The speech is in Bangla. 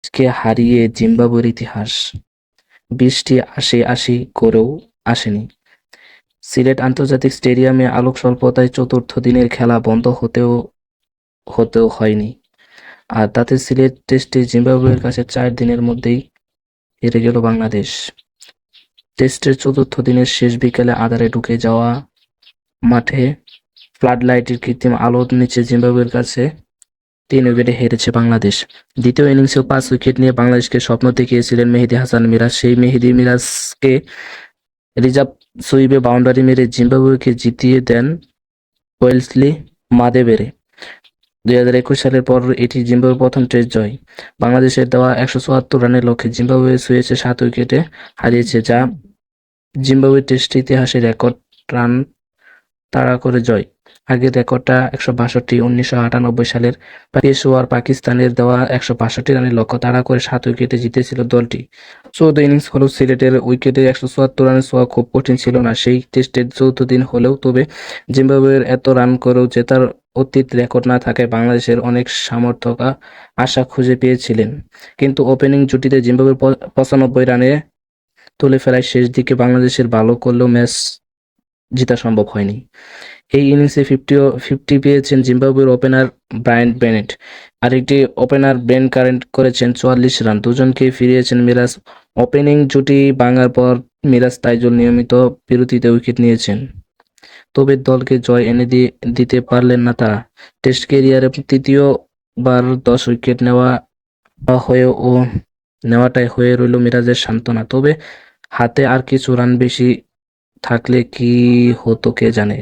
কে হারিয়ে জিম্বাবুয়ের ইতিহাস। বৃষ্টি আসি করেও আসেনি। সিলেট আন্তর্জাতিক স্টেডিয়ামে আলোক স্বল্পতায় চতুর্থ দিনের খেলা বন্ধ হতেও হয়নি। আর তাতে সিলেট টেস্টে জিম্বাবুয়ের কাছে ৪ দিনের মধ্যেই হেরে গেল বাংলাদেশ। টেস্টের চতুর্থ দিনের শেষ বিকেলে আঁধারে ঢুকে যাওয়া মাঠে ফ্লাডলাইটের কৃত্রিম আলোর নিচে জিম্বাবুয়ের কাছে ৩ উইকেটে হেরেছে বাংলাদেশ। দ্বিতীয় ইনিংসেও ৫ উইকেট নিয়ে বাংলাদেশকে স্বপ্ন দেখিয়েছিলেন মেহেদী হাসান মিরাজ। সেই মেহেদী মিরাজকে রিজার্ভ সুইপে বাউন্ডারি মেরে জিম্বাবুয়েকে জিতিয়ে দেন ওয়েলসলি মাদেবেরে। ২০২১ সালের পর এটি জিম্বাবুয়ের প্রথম টেস্ট জয়। বাংলাদেশের দেওয়া ১৭৪ রানের লক্ষ্যে জিম্বাবুয়ে ছুঁয়েছে ৭ উইকেটে হারিয়েছে, যা জিম্বাবুয়ে টেস্ট ইতিহাসে রেকর্ড রান তাড়া করে জয়। আগের রেকর্ডটা ১৬২, ১৯৯৮ সালের পেশোয়ার পাকিস্তানের দেওয়া ১৬২ রানের লক্ষ্য তাড়া করে ৭ উইকেটে জিতেছিল দলটি। ১৪ ইনিংস হলেও সিলেটের উইকেটে ১৭৪ রানের ছোঁয়া খুব কঠিন ছিল না সেই টেস্টের চৌদ্দ দিন হলেও। তবে জিম্বাবুয়ের এত রান করেও জেতার অতীত রেকর্ড না থাকায় বাংলাদেশের অনেক সমর্থকরা আশা খুঁজে পেয়েছিলেন। কিন্তু ওপেনিং জুটিতে জিম্বাবুয়ে ৯৫ রানে তুলে ফেলায় শেষ দিকে বাংলাদেশের ভালো করলেও ম্যাচ জেতা সম্ভব হয়নি। এই ইনিংসে ফিফটি পেয়েছেন জিম্বাবুয়ের ওপেনার ব্রায়ান বেনেট। আরেকটি ওপেনার বেন কারেন্ট করেছেন ৪৪ রান। দুজনকেই ফিরিয়েছেন মিরাজ। ওপেনিং জুটি ভাঙার পর মিরাজ তাইজুল নিয়মিত বিরতিতে উইকেট নিয়েছেন। তবে দলকে জয় এনে দিতে পারলেন না তারা। টেস্ট ক্যারিয়ারে তৃতীয়বার ১০ উইকেট নেওয়াটাই হয়ে রইল মিরাজের সান্ত্বনা। তবে হাতে আর কিছু রান বেশি থাকলে কী হতো কে জানে।